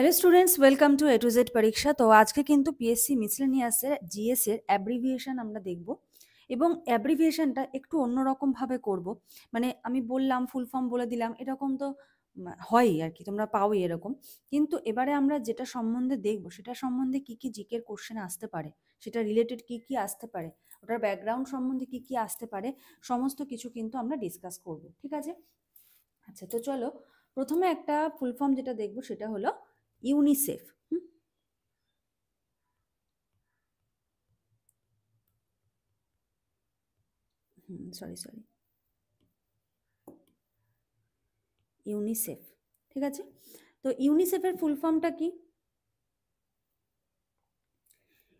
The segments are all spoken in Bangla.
Hello students, welcome to A to Z পরীক্ষা। তো আজকে কিন্তু পিএসসি মিসলেনিয়াসের জিএস এর অ্যাব্রিভিয়েশন আমরা দেখব এবং অ্যাব্রিভিয়েশনটা একটু অন্যরকমভাবে করব। মানে আমি বললাম, ফুল ফর্ম বলে দিলাম, এরকম তো হয়ই আর কি, তোমরা পাওই এরকম। কিন্তু এবারে আমরা যেটা সম্বন্ধে দেখব সেটা সম্বন্ধে কি কি জিকের কোশ্চেন আসতে পারে, সেটা রিলেটেড কি কি আসতে পারে, ওটার ব্যাকগ্রাউন্ড সম্বন্ধে কি কি আসতে পারে, সমস্ত কিছু কিন্তু আমরা ডিসকাস করব। ঠিক আছে? আচ্ছা, তো চলো প্রথমে একটা ফুল ফর্ম যেটা দেখব সেটা হলো ইউনিসেফ। Sorry, UNICEF. ঠিক আছে, তো ইউনিসেফের ফুল ফর্মটা কি?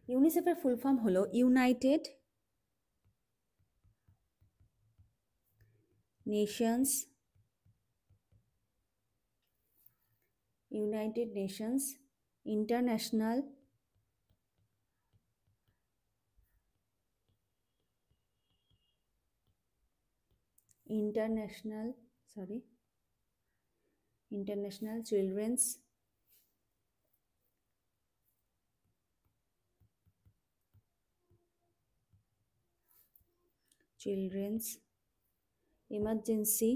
ইউনিসেফের ফুল ফর্ম হলো United Nations international international international children's emergency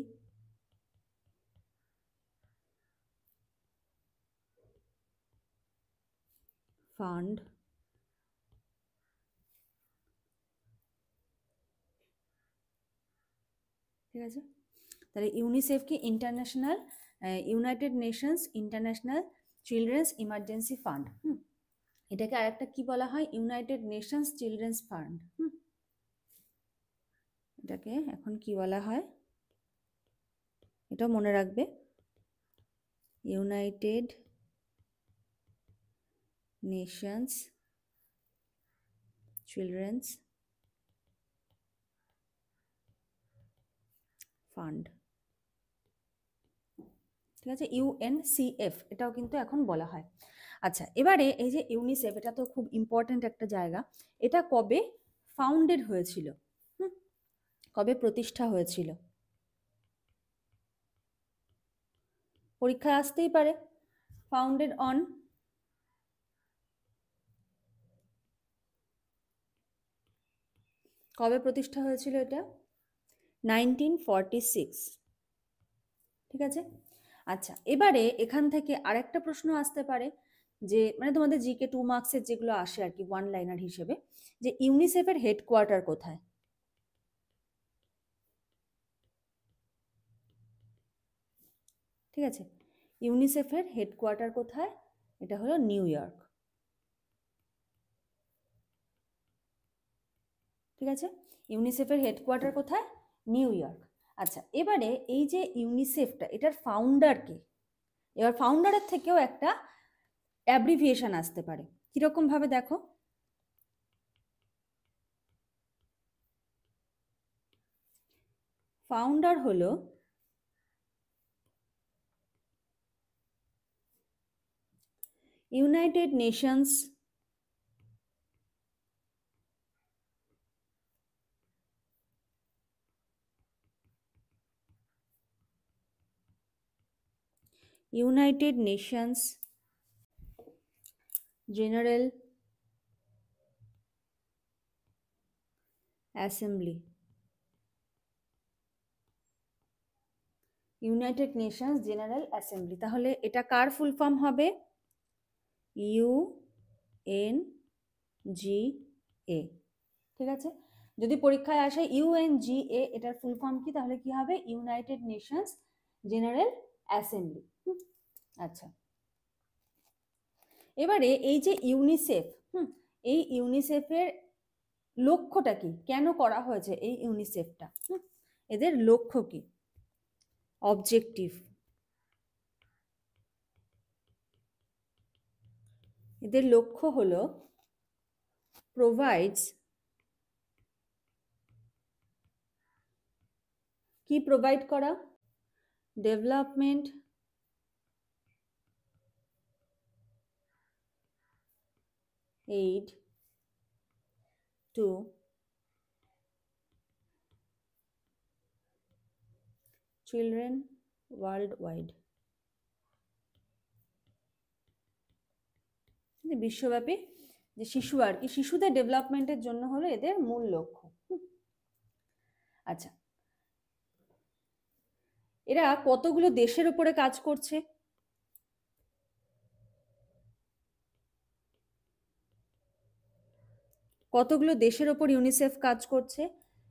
fund. ঠিক আছে, তাহলে ইউনিসেফ কি? International United Nations international children's emergency fund. এটাকে আরেকটা কি বলা হয়? United Nations children's fund. এটাকে এখন কি বলা হয় এটা মনে রাখবে, ইউনাইটেড নেশনস চিলড্রেন্স ফান্ড। ঠিক আছে, ইউএনসিএফ এটাও কিন্তু এখন বলা হয়। আচ্ছা, এবারে এই যে ইউনিসেফ, এটা তো খুব ইম্পর্ট্যান্ট একটা জায়গা। এটা কবে ফাউন্ডেড হয়েছিল? কবে প্রতিষ্ঠা হয়েছিল? পরীক্ষায় আসতেই পারে। ফাউন্ডেড অন কবে প্রতিষ্ঠা হয়েছিল এটা? 1946। ঠিক আছে, আচ্ছা এবারে এখান থেকে আরেকটা প্রশ্ন আসতে পারে, যে মানে তোমাদের জিকে 2 মার্কসের যেগুলো আসে আর কি, ওয়ান লাইনার হিসেবে, যে ইউনিসেফের হেডকোয়ার্টার কোথায়? ঠিক আছে, ইউনিসেফের হেডকোয়ার্টার কোথায়? এটা হলো নিউ ইয়র্ক। ঠিক আছে, ইউনিসেফের হেডকোয়ার্টার কোথায়? New York. আচ্ছা, এবারে এই যে ইউনিসেফটা, এটার ফাউন্ডার কে? এবার ফাউন্ডারের থেকেও একটা অ্যাব্রিভিয়েশন আসতে পারে। কিরকম ভাবে দেখো, ফাউন্ডার হলো United Nations United Nations general assembly. United Nations general assembly, তাহলে এটা কার ফুল ফর্ম হবে? ইউএনজিএ। ঠিক আছে, যদি পরীক্ষায় আসে ইউএনজিএ এটার ফুল ফর্ম কি, তাহলে কি হবে? United Nations general assembly. আচ্ছা, এবারে এই যে ইউনিসেফ, এই ইউনিসেফের লক্ষ্যটা কি? কেন করা হয়েছে এই ইউনিসেফটা? এদের লক্ষ্য কি? অবজেক্টিভ। এদের লক্ষ্য হলো প্রোভাইডস, কি প্রোভাইড করা? Development aid two children world wide. বিশ্বব্যাপী যে শিশু আর কি, শিশুদের ডেভেলপমেন্টের জন্য হলো এদের মূল লক্ষ্য। আচ্ছা, এরা কতগুলো দেশের উপরে কাজ করছে? কতগুলো দেশের ওপর ইউনিসেফ কাজ করছে?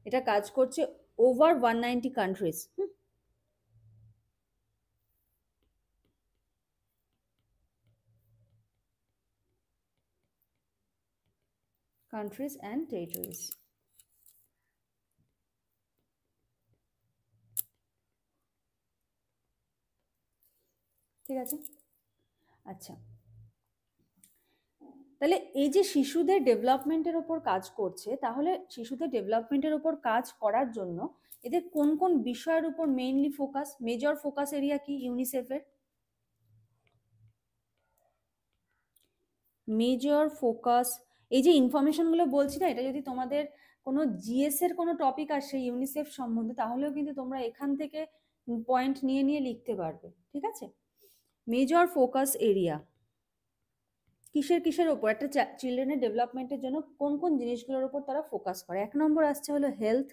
এটা কাজ করছে over 190 countries. Countries and territories. ঠিক আছে। আচ্ছা, তাহলে এই যে শিশুদের ডেভেলপমেন্টের ওপর কাজ করছে, তাহলে শিশুদের ডেভেলপমেন্টের ওপর কাজ করার জন্য এদের কোন কোন বিষয়ের উপর mainly focus, major focus area কি ইউনিসেফের? মেজর ফোকাস, এই যে ইনফরমেশনগুলো বলছি না, এটা যদি তোমাদের কোনো জিএস এর কোনো টপিক আসে ইউনিসেফ সম্বন্ধে, তাহলেও কিন্তু তোমরা এখান থেকে পয়েন্ট নিয়ে নিয়ে লিখতে পারবে। ঠিক আছে। মেজর ফোকাস এরিয়া কিসের কিসের ওপর, একটা চিলড্রেনের ডেভেলপমেন্টের জন্য কোন কোন জিনিসগুলোর উপর তারা ফোকাস করে? 1 নম্বর আসছে হলো হেলথ।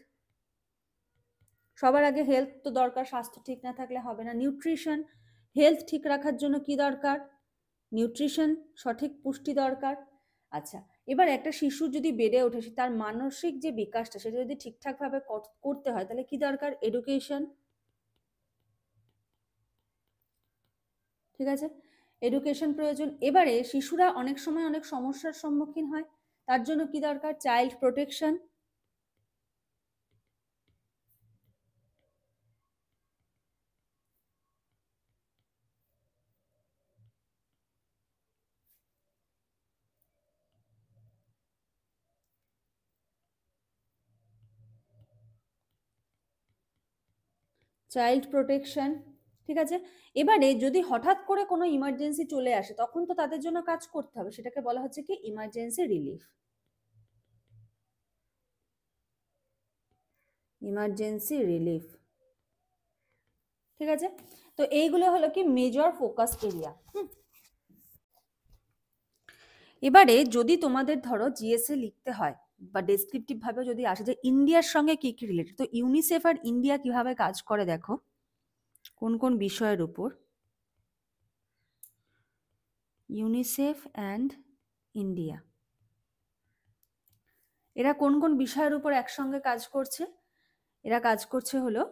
সবার আগে হেলথ তো দরকার, স্বাস্থ্য ঠিক না থাকলে হবে না। নিউট্রিশন, হেলথ ঠিক রাখার জন্য কি দরকার? নিউট্রিশন, সঠিক পুষ্টি দরকার। আচ্ছা, এবার একটা শিশু যদি বেড়ে ওঠে, তার মানসিক যে বিকাশটা সেটা যদি ঠিকঠাকভাবে করতে হয়, তাহলে কি দরকার? এডুকেশন। ঠিক আছে, এডুকেশন প্রয়োজন। এবারে শিশুরা অনেক সময় অনেক সমস্যার সম্মুখীন হয়, তার জন্য কি দরকার? Child protection. Child protection. ঠিক আছে। এবারে যদি হঠাৎ করে কোনো ইমার্জেন্সি চলে আসে, তখন তো তাদের জন্য কাজ করতে হবে, সেটাকে বলা হচ্ছে কি? Emergency relief. Emergency relief. ঠিক আছে। তো এইগুলো হলো কি মেজর ফোকাস এরিয়া। এবারে যদি তোমাদের ধরো জিএসএ লিখতে হয় বা ডেসক্রিপটিভ ভাবে যদি আসে যে ইন্ডিয়ার সঙ্গে কি কি রিলেটেড, তো ইউনিসেফ আর ইন্ডিয়া কিভাবে কাজ করে দেখো, কোন কোন বিষয়ের উপর? ইউনিসেফ অ্যান্ড ইন্ডিয়া এরা কোন কোন বিষয়ের উপর একসঙ্গে কাজ করছে? এরা কাজ করছে হলো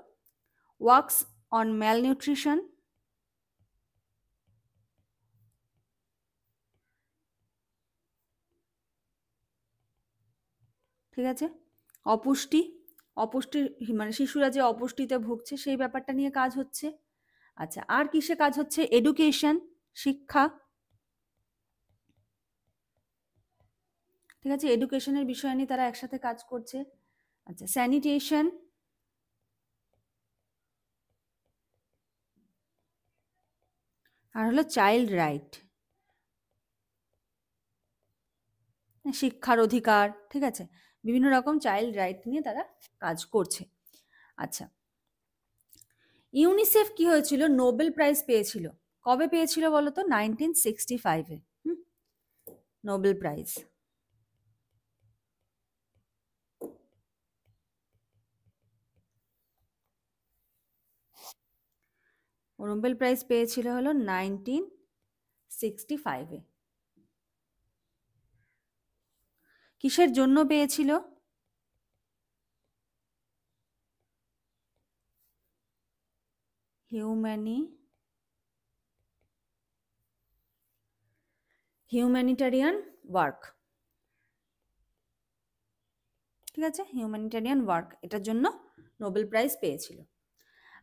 ওয়ার্কস অন ম্যালনিউট্রিশন, ঠিক আছে, অপুষ্টি, অপুষ্টি মানে শিশুরা যে অপুষ্টিতে ভুগছে সেই ব্যাপারটা নিয়ে কাজ হচ্ছে। আচ্ছা, আর কিসে কাজ হচ্ছে? এডুকেশন, শিক্ষা। ঠিক আছে, এডুকেশনের বিষয় নিয়ে তারা একসাথে কাজ করছে। আচ্ছা, স্যানিটেশন, আর হলো চাইল্ড রাইট, শিক্ষার অধিকার। ঠিক আছে, বিভিন্ন রকম চাইল্ড রাইট নিয়ে তারা কাজ করছে। আচ্ছা, ইউনিসেফ কি হয়েছিল? নোবেল প্রাইজ পেয়েছিল। কবে পেয়েছিল বলো তো? 1965-এ। Nobel prize. নোবেল প্রাইজ পেয়েছিল হলো 1965-এ। কিসের জন্য পেয়েছিল? Humanitarian work. ঠিক আছে, হিউম্যানিটারিয়ান ওয়ার্ক, এটার জন্য নোবেল প্রাইজ পেয়েছিল।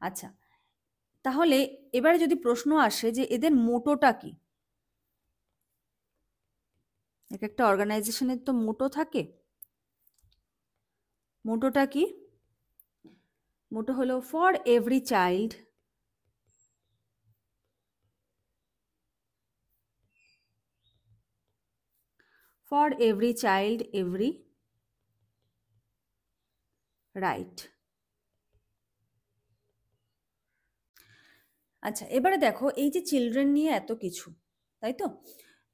আচ্ছা, তাহলে এবারে যদি প্রশ্ন আসে যে এদের মোটোটা কি, এক একটা অর্গানাইজেশনের তো মোটো থাকে, মোটোটা কি? মোটো হলো for every child, for every child every right. আচ্ছা, এবারে দেখো এই যে চিলড্রেন নিয়ে এত কিছু, তাই তো?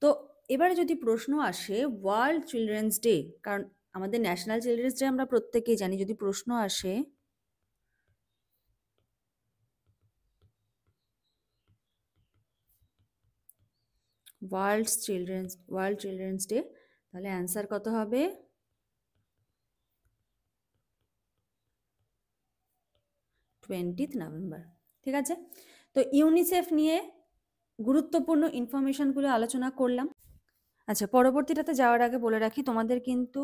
তো এবারে যদি প্রশ্ন আসে ওয়ার্ল্ড চিলড্রেন্স ডে, কারণ আমাদের ন্যাশনাল চিলড্রেন্স ডে আমরা প্রত্যেকেই জানি, যদি প্রশ্ন আসে ওয়ার্ল্ড চিলড্রেন্স ডে, তাহলে অ্যান্সার কত হবে? 20th November. ঠিক আছে, তো ইউনিসেফ নিয়ে গুরুত্বপূর্ণ ইনফরমেশনগুলো আলোচনা করলাম। আচ্ছা, পরবর্তীটাতে যাওয়ার আগে বলে রাখি, তোমাদের কিন্তু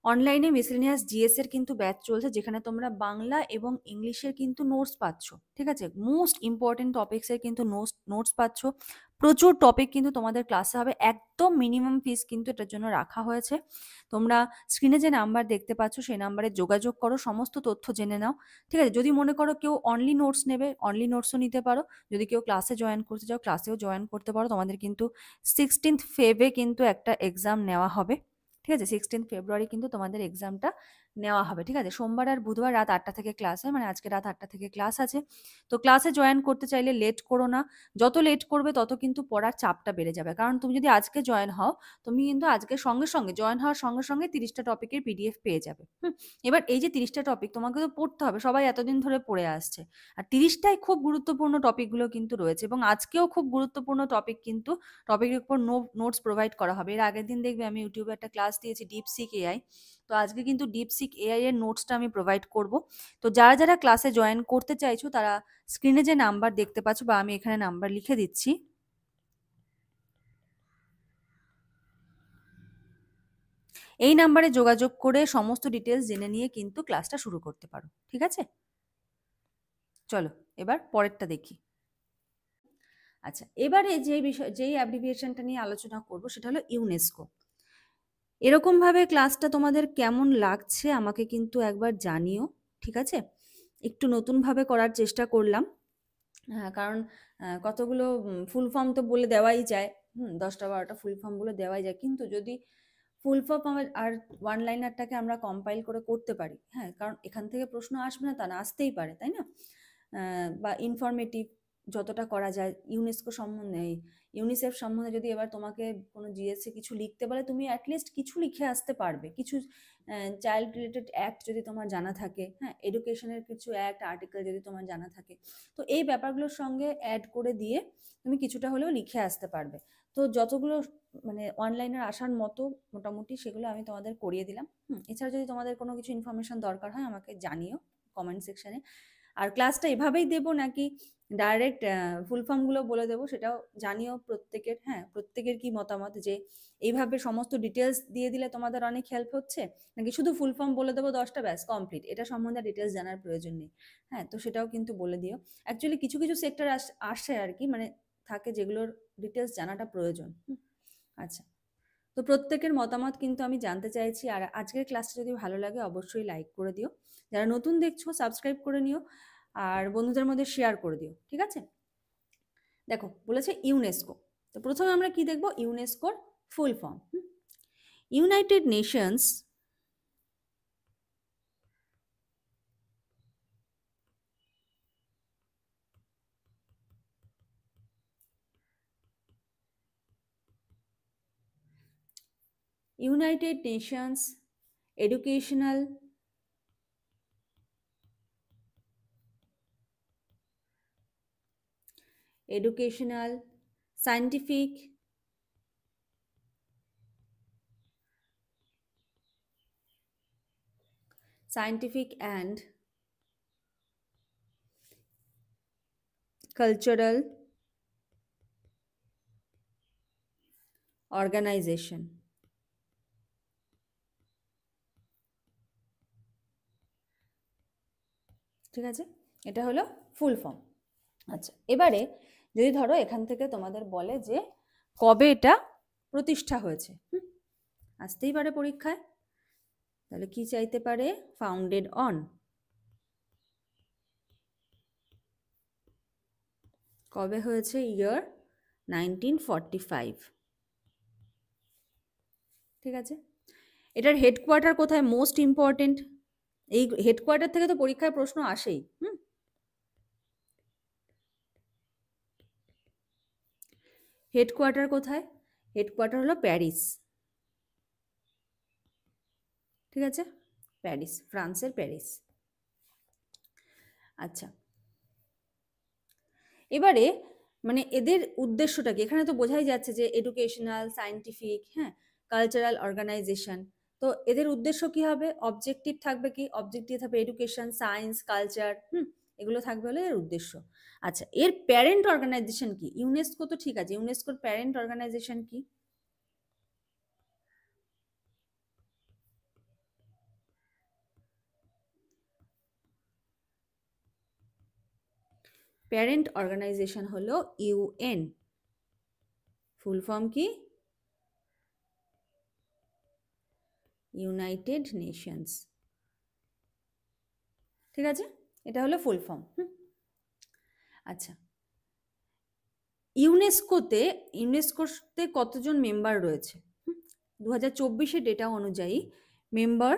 অনলাইনে মিসেলেনিয়াস জিএস এর কিন্তু ব্যাচ চলছে, যেখানে তোমরা বাংলা এবং ইংলিশের কিন্তু নোটস পাচ্ছ। ঠিক আছে, মোস্ট ইম্পর্টেন্ট টপিক্সের কিন্তু নোটস পাচ্ছ। প্রচুর টপিক কিন্তু তোমাদের ক্লাসে হবে, একদম মিনিমাম ফিস কিন্তু এটার জন্য রাখা হয়েছে। তোমরা স্ক্রিনে যে নাম্বার দেখতে পাচ্ছ সেই নাম্বারে যোগাযোগ করো, সমস্ত তথ্য জেনে নাও। ঠিক আছে, যদি মনে করো কেউ অনলি নোটস নেবে, অনলি নোটসও নিতে পারো। যদি কেউ ক্লাসে জয়েন করতে চাও, ক্লাসেও জয়েন করতে পারো। তোমাদের কিন্তু 16th ফেব্রুয়ারি কিন্তু একটা এক্সাম নেওয়া হবে। ঠিক আছে, 16th ফেব্রুয়ারি কিন্তু তোমাদের এক্সামটা নেওয়া হবে। ঠিক আছে, সোমবার আর বুধবার রাত 8টা থেকে ক্লাস হয়, মানে আজকে রাত 8টা থেকে ক্লাস আছে। তো ক্লাসে জয়েন করতে চাইলে লেট করো না, যত লেট করবে তত কিন্তু পড়ার চাপটা বেড়ে যাবে। কারণ তুমি যদি আজকে জয়েন হও, তুমি কিন্তু আজকে সঙ্গে সঙ্গে জয়েন হওয়ার সঙ্গে সঙ্গে 30টা টপিকের পিডিএফ পেয়ে যাবে। এবার এই যে 30টা টপিক তোমাকে তো পড়তে হবে, সবাই এতদিন ধরে পড়ে আসছে, আর 30টাই খুব গুরুত্বপূর্ণ টপিকগুলো কিন্তু রয়েছে, এবং আজকেও খুব গুরুত্বপূর্ণ টপিক কিন্তু টপিকের উপর নোটস প্রোভাইড করা হবে। এর আগের দিন দেখবে আমি ইউটিউবে একটা ক্লাস দিয়েছি ডিপসিক এআই, তো আজকে কিন্তু ডিপসিক এআই এর নোটসটা আমি প্রোভাইড করব। তো যারা যারা ক্লাসে জয়েন করতে চাইছো তারা স্ক্রিনে যে নাম্বার দেখতে পাচ্ছ, বা আমি এখানে নাম্বার লিখে দিচ্ছি, এই নাম্বারে যোগাযোগ করে সমস্ত ডিটেলস জেনে নিয়ে কিন্তু ক্লাসটা শুরু করতে পারো। ঠিক আছে, চলো এবার পরেরটা দেখি। আচ্ছা, এবারে যেই অ্যাব্রিভিয়েশনটা নিয়ে আলোচনা করব সেটা হলো ইউনেস্কো। এরকমভাবে ক্লাসটা তোমাদের কেমন লাগছে আমাকে কিন্তু একবার জানিও। ঠিক আছে, একটু নতুনভাবে করার চেষ্টা করলাম। কারণ কতগুলো ফুল ফর্ম তো বলে দেওয়াই যায়, 10টা 12টা ফুল ফর্ম বলে দেওয়াই যায়, কিন্তু যদি ফুল ফর্ম আর ওয়ান লাইনারটাকে আমরা কম্পাইল করে করতে পারি, হ্যাঁ, কারণ এখান থেকে প্রশ্ন আসবে না তা না, আসতেই পারে, তাই না? বা ইনফরমেটিভ যতটা করা যায় ইউনেস্কো সম্বন্ধে, ইউনিসেফ সম্বন্ধে যদি এবার তোমাকে কোনো জিএসে কিছু লিখতে বলে, তুমি অ্যাটলিস্ট কিছু লিখে আসতে পারবে। কিছু চাইল্ড রিলেটেড অ্যাক্ট যদি তোমার জানা থাকে, হ্যাঁ, এডুকেশনের কিছু অ্যাক্ট আর্টিকেল যদি তোমার জানা থাকে, তো এই ব্যাপারগুলোর সঙ্গে অ্যাড করে দিয়ে তুমি কিছুটা হলেও লিখে আসতে পারবে। তো যতগুলো মানে অনলাইনের আসার মতো মোটামুটি সেগুলো আমি তোমাদের করিয়ে দিলাম। এছাড়া যদি তোমাদের কোনো কিছু ইনফরমেশন দরকার হয় আমাকে জানিও কমেন্ট সেকশনে। আর ক্লাসটা এভাবেই দেবো নাকি ডাইরেক্ট ফুল ফর্মগুলো বলে দেবো সেটাও জানিও প্রত্যেকের। হ্যাঁ, প্রত্যেকের কি মতামত, যে এইভাবে সমস্ত ডিটেলস দিয়ে দিলে তোমাদের অনেক হেল্প হচ্ছে, নাকি শুধু ফুল ফর্ম বলে দেবো 10টা ব্যাস কমপ্লিট, এটা সম্বন্ধে ডিটেলস জানার প্রয়োজন নেই। হ্যাঁ, তো সেটাও কিন্তু বলে দিও। অ্যাকচুয়ালি কিছু কিছু সেক্টর আসে আর কি, মানে থাকে যেগুলোর ডিটেলস জানাটা প্রয়োজন। আচ্ছা, তো প্রত্যেকের মতামত কিন্তু আমি জানতে চাইছি। আর আজকের ক্লাসটা যদি ভালো লাগে অবশ্যই লাইক করে দিও, যারা নতুন দেখছো সাবস্ক্রাইব করে নিও, আর বন্ধুদের মধ্যে শেয়ার করে দিও। ঠিক আছে, দেখো বলেছে ইউনেস্কো, তো প্রথমে আমরা কি দেখব, ইউনেস্কোর full form. United Nations United Nations Educational Scientific and Cultural Organization. ঠিক আছে, এটা হলো ফুল ফর্ম। আচ্ছা, এবারে যদি ধরো এখান থেকে তোমাদের বলে যে কবে এটা প্রতিষ্ঠা হয়েছে, আসতেই পারে পরীক্ষায়, তাহলে কি চাইতে পারে, ফাউন্ডেড অন, কবে হয়েছে, ইয়ার 1945। ঠিক আছে, এটার হেডকোয়ার্টার কোথায়, মোস্ট ইম্পর্টেন্ট, এই হেডকোয়ার্টার থেকে তো পরীক্ষায় প্রশ্ন আসেই। হেডকোয়ার্টার কোথায়, হেডকোয়ার্টার হলো প্যারিস, ঠিক আছে, প্যারিস, ফ্রান্সের প্যারিস। আচ্ছা, এবারে মানে এদের উদ্দেশ্যটা কি, এখানে তো বোঝাই যাচ্ছে যে এডুকেশনাল, সায়েন্টিফিক, হ্যাঁ, কালচারাল অর্গানাইজেশন। তো এদের উদ্দেশ্য কি হবে, অবজেক্টিভ থাকবে, কি অবজেক্টিভ থাকবে, এডুকেশন, সায়েন্স, কালচার, এগুলো থাকবে হলো এর উদ্দেশ্য। আচ্ছা, এর প্যারেন্ট অর্গানাইজেশন কি, ইউনেস্কো তো ঠিক আছে, ইউনেস্কোর প্যারেন্ট অর্গানাইজেশন কি? প্যারেন্ট অর্গানাইজেশন হলো ইউএন, ফুল ফর্ম কি, ইউনাইটেড নেশনস, ঠিক আছে, এটা হলো ফুল ফর্ম। আচ্ছা, ইউনেস্কোতে কতজন মেম্বার রয়েছে? 2024 ডেটা অনুযায়ী member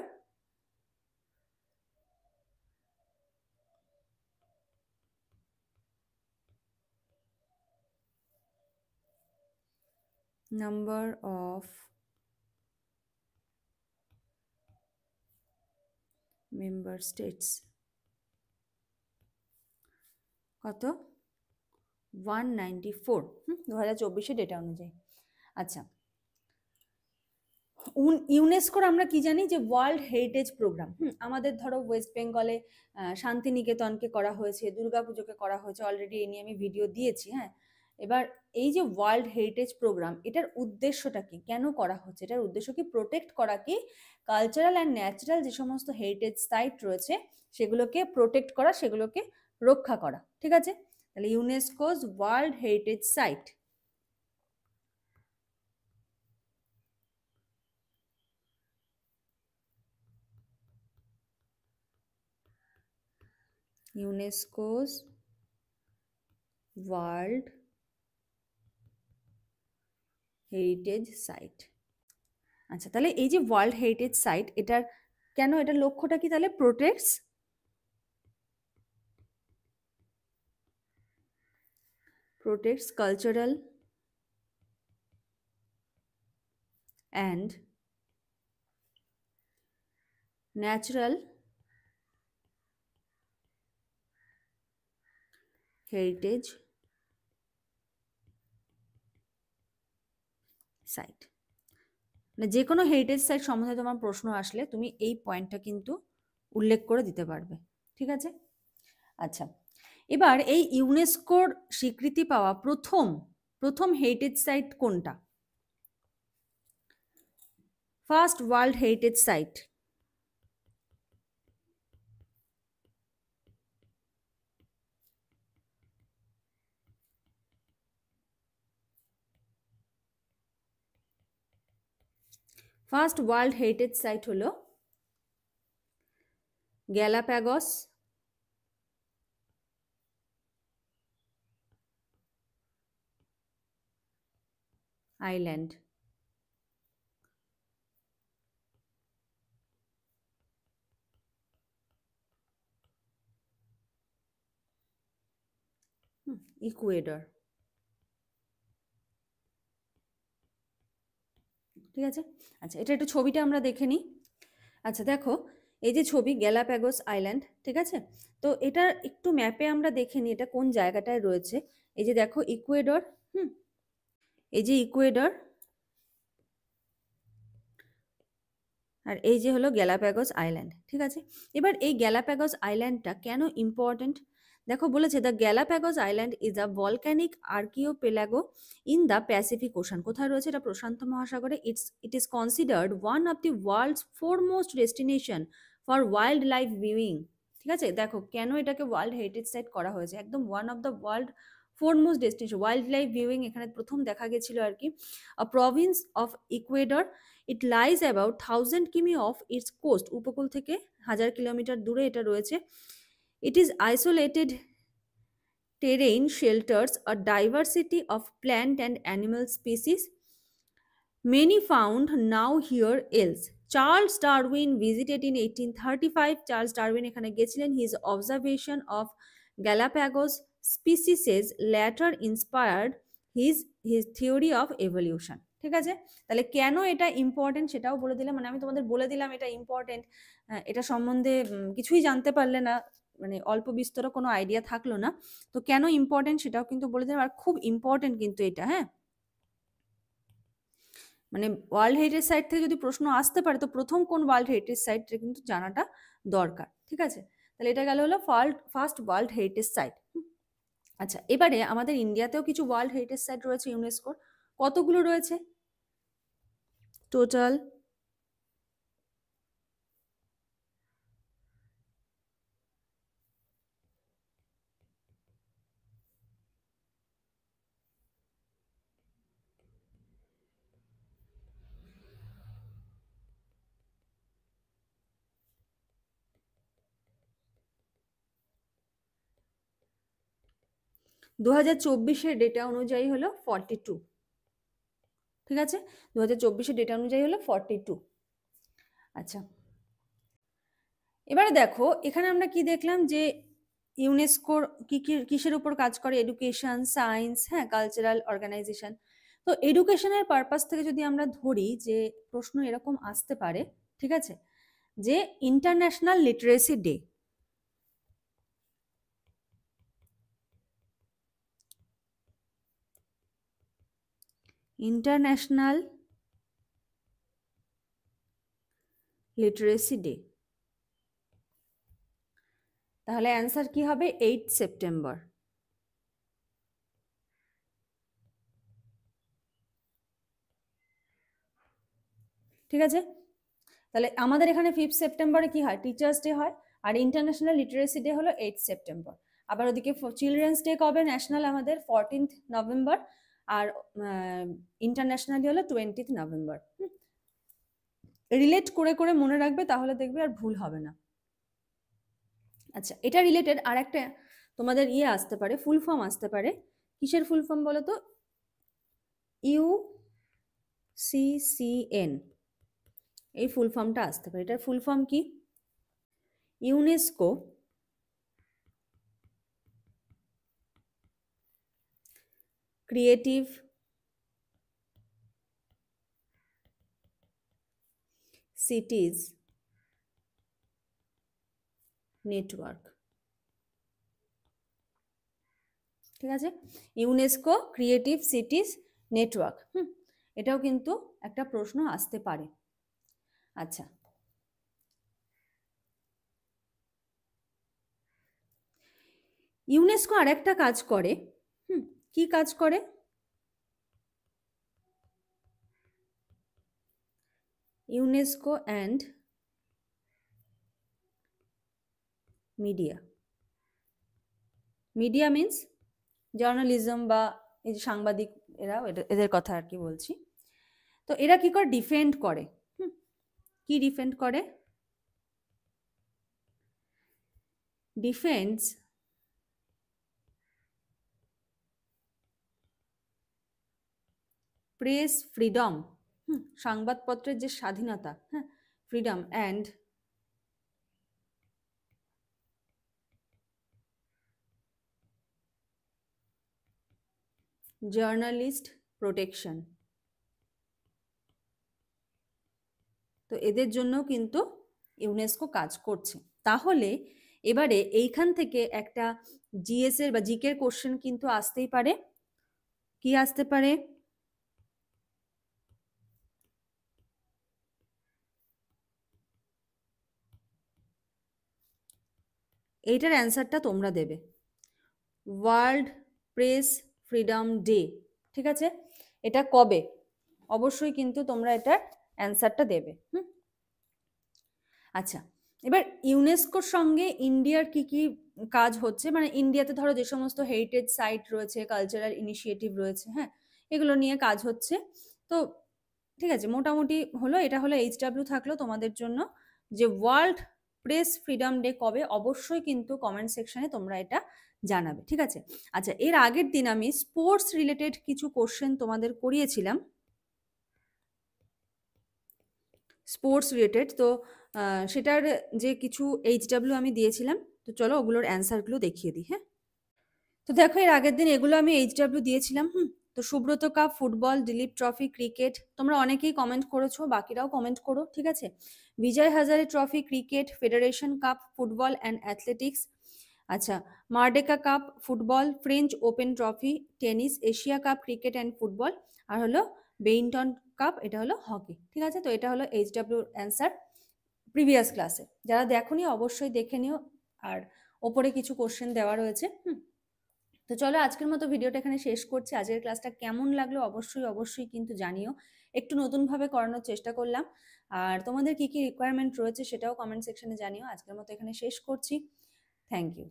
number of member states কত? 194, 2024 ডেটা অনুযায়ী। আচ্ছা, ইউনেস্কোর আমরা কি জানি যে ওয়ার্ল্ড হেরিটেজ প্রোগ্রাম, আমাদের ধরো ওয়েস্ট বেঙ্গলে শান্তিনিকেতনকে করা হয়েছে, দুর্গাপুজোকে করা হয়েছে, অলরেডি এই নিয়ে আমি ভিডিও দিয়েছি। হ্যাঁ, এবার এই যে ওয়ার্ল্ড হেরিটেজ প্রোগ্রাম, এটার উদ্দেশ্যটা কি, কেন করা হচ্ছে? এটার উদ্দেশ্য কি, প্রোটেক্ট করা, কি কালচারাল অ্যান্ড ন্যাচারাল যে সমস্ত হেরিটেজ সাইট রয়েছে সেগুলোকে প্রোটেক্ট করা, সেগুলোকে রক্ষা করা, ঠিক আছে। তাহলে UNESCO's world heritage site, UNESCO's world heritage site. আচ্ছা, তাহলে এই যে ওয়ার্ল্ড হেরিটেজ সাইট, এটার কেন, এটার লক্ষ্যটা কি, তাহলে protects cultural and natural heritage site. মানে যে কোনো হেরিটেজ সাইট সম্বন্ধে তোমার প্রশ্ন আসলে তুমি এই পয়েন্টটা কিন্তু উল্লেখ করে দিতে পারবে, ঠিক আছে। আচ্ছা, এবার এই ইউনেস্কোর স্বীকৃতি পাওয়া প্রথম প্রথম হেরিটেজ সাইট কোনটা? First world heritage site, first world heritage site হলো গ্যালাপাগোস আইল্যান্ড। ইকুয়েডর, ঠিক আছে। আচ্ছা, এটা একটু ছবিটা আমরা দেখে নিই। আচ্ছা দেখো, এই যে ছবি গ্যালাপাগোস আইল্যান্ড, ঠিক আছে। তো এটা একটু ম্যাপে আমরা দেখে নিই এটা কোন জায়গাটায় রয়েছে। এই যে দেখো ইকুয়েডর, এই যে ইকুয়েডর, আর এই যে হলো গ্যালাপাগোস আইল্যান্ড, ঠিক আছে। এবার এই গ্যালাপাগোস আইল্যান্ডটা কেন ইম্পর্টেন্ট? দেখো বলেছে the Galapagos island is a volcanic archipelago in the Pacific Ocean. কোথায় রয়েছে এটা? প্রশান্ত মহাসাগরে। It is considered one of the world's foremost destination for wild life viewing, ঠিক আছে। দেখো কেন এটাকে ওয়ার্ল্ড হেরিটেজ সাইট করা হয়েছে, একদম one of the world foremost destination, wild life viewing এখানে প্রথম দেখা গেছিল আর কি। A province of Ecuador, it lies about 1000 কিমি অফ ইটস কোস্ট, উপকূল থেকে 1000 কিলোমিটার দূরে এটা রয়েছে। It is isolated terrain shelters a diversity of plant and animal species, many found now here else. Charles Darwin visited in 1835. Charles Darwin এখানে গেছিলেন। His observation of Galapagos species later inspired his his theory of evolution. ঠিক আছে, তাহলে কেন এটা ইম্পর্টেন্ট সেটাও বলে দিলাম, মানে আমি তোমাদের বলে দিলাম এটা ইম্পর্টেন্ট। এটা সম্বন্ধে কিছুই জানতে পারলে না, মানে অল্প বিস্তর কোনো আইডিয়া থাকলো না, তো কেন ইম্পর্টেন্ট সেটাও কিন্তু বলে দিলাম। আর খুব ইম্পর্টেন্ট কিন্তু এটা, হ্যাঁ, মানে ওয়ার্ল্ড হেরিটেজ সাইট থেকে যদি প্রশ্ন আসতে পারে তো প্রথম কোন ওয়ার্ল্ড হেরিটেজ সাইটটা কিন্তু জানাটা দরকার। ঠিক আছে, তাহলে এটা গেল হলো ফার্স্ট ওয়ার্ল্ড হেরিটেজ সাইট। আচ্ছা, এবারে আমাদের ইন্ডিয়াতেও কিছু ওয়ার্ল্ড হেরিটেজ সাইট রয়েছে ইউনেস্কোর। কতগুলো রয়েছে টোটাল? দু হাজার চব্বিশের ডেটা অনুযায়ী হলো 42। ঠিক আছে, 2024-এর ডেটা অনুযায়ী হলো 42। আচ্ছা, এবারে দেখো এখানে আমরা কি দেখলাম যে ইউনেস্কোর কিসের উপর কাজ করে? এডুকেশন, সায়েন্স, হ্যাঁ, কালচারাল অর্গানাইজেশন। তো এডুকেশনের পারপাস থেকে যদি আমরা ধরি যে প্রশ্ন এরকম আসতে পারে, ঠিক আছে, যে international literacy day, international literacy day, তাহলে অ্যান্সার কি হবে? 8 সেপ্টেম্বর। ঠিক আছে, তাহলে আমাদের এখানে 5 সেপ্টেম্বরে কি হয়? টিচার্স ডে হয়, আর ইন্টারন্যাশনাল লিটারেসি ডে হলো 8 সেপ্টেম্বর। আবার ওদিকে চিলড্রেন্স ডে কবে ন্যাশনাল? আমাদের 14th নভেম্বর, আর ইন্টারন্যাশনালি হলো 20th নভেম্বর। রিলেট করে করে মনে রাখবে, তাহলে দেখবে আর ভুল হবে না। আচ্ছা, এটা রিলেটেড আর একটা তোমাদের আসতে পারে, ফুল ফর্ম আসতে পারে। কিসের ফুল ফর্ম বলো তো? UCCN, এই ফুল ফর্মটা আসতে পারে। এটার ফুল ফর্ম কি? UNESCO creative সিটিজ network. ঠিক আছে, ইউনেস্কো ক্রিয়েটিভ সিটিজ নেটওয়ার্ক। এটাও কিন্তু একটা প্রশ্ন আসতে পারে। আচ্ছা, ইউনেস্কো আরেকটা কাজ করে। কি কাজ করে? UNESCO and media. Media means journalism বা এই যে সাংবাদিক, এরা এদের কথা আর কি বলছি। তো এরা কি করে? ডিফেন্ড করে। কি ডিফেন্ড করে? ডিফেন্ডস প্রেস ফ্রিডম, সংবাদপত্রের যে স্বাধীনতা, হ্যাঁ, ফ্রিডম অ্যান্ড জার্নালিস্ট প্রোটেকশন। তো এদের জন্য কিন্তু ইউনেস্কো কাজ করছে। তাহলে এবারে এইখান থেকে একটা জিএস এর বা জিকে এর কোশ্চেন কিন্তু আসতেই পারে। কি আসতে পারে? এইটার অ্যান্সারটা তোমরা দেবে। ওয়ার্ল্ড প্রেস ফ্রিডম ডে, ঠিক আছে, এটা কবে? অবশ্যই কিন্তু তোমরা এটার অ্যান্সারটা দেবে। আচ্ছা, এবার ইউনেস্কোর সঙ্গে ইন্ডিয়ার কি কি কাজ হচ্ছে, মানে ইন্ডিয়াতে ধরো যে সমস্ত হেরিটেজ সাইট রয়েছে, কালচারাল ইনিশিয়েটিভ রয়েছে, হ্যাঁ, এগুলো নিয়ে কাজ হচ্ছে। তো ঠিক আছে, মোটামুটি হলো। এটা হলো HW থাকলো তোমাদের জন্য, যে ওয়ার্ল্ড প্রেস ফ্রিডম ডে কবে, অবশ্যই কিন্তু কমেন্ট সেকশনে তোমরা এটা জানাবে। ঠিক আছে, আচ্ছা, এর আগের দিন আমি স্পোর্টস রিলেটেড কিছু কোশ্চেন তোমাদের করিয়েছিলাম, স্পোর্টস রিলেটেড। তো সেটার যে কিছু HW আমি দিয়েছিলাম, তো চলো ওগুলোর অ্যান্সারগুলো দেখিয়ে দিই। হ্যাঁ, তো দেখো এর আগের দিন এগুলো আমি HW দিয়েছিলাম। তো Subrata cup football, Dilip trophy cricket, তোমরা অনেকেই কমেন্ট করেছো, বাকিরাও কমেন্ট করো, ঠিক আছে। Vijay Hazare trophy cricket, federation cup football and athletics, আচ্ছা, Merdeka cup football, French Open trophy tennis, Asia cup cricket and football, আর হলো বেইনটন কাপ, এটা হলো হকি, ঠিক আছে। তো এটা হলো এইচডব্লিউ অ্যান্সার প্রিভিয়াস ক্লাসে। যারা দেখোনি অবশ্যই দেখে নিও, আর ওপরে কিছু কোশ্চেন দেওয়া রয়েছে। তো চলো আজকের মতো ভিডিওটা এখানে শেষ করছি। আজকের ক্লাসটা কেমন লাগলো অবশ্যই অবশ্যই কিন্তু জানিও। একটু নতুনভাবে করানোর চেষ্টা করলাম, আর তোমাদের কি কি রিকোয়ারমেন্ট রয়েছে সেটাও কমেন্ট সেকশনে জানিও। আজকের মতো এখানে শেষ করছি। Thank you.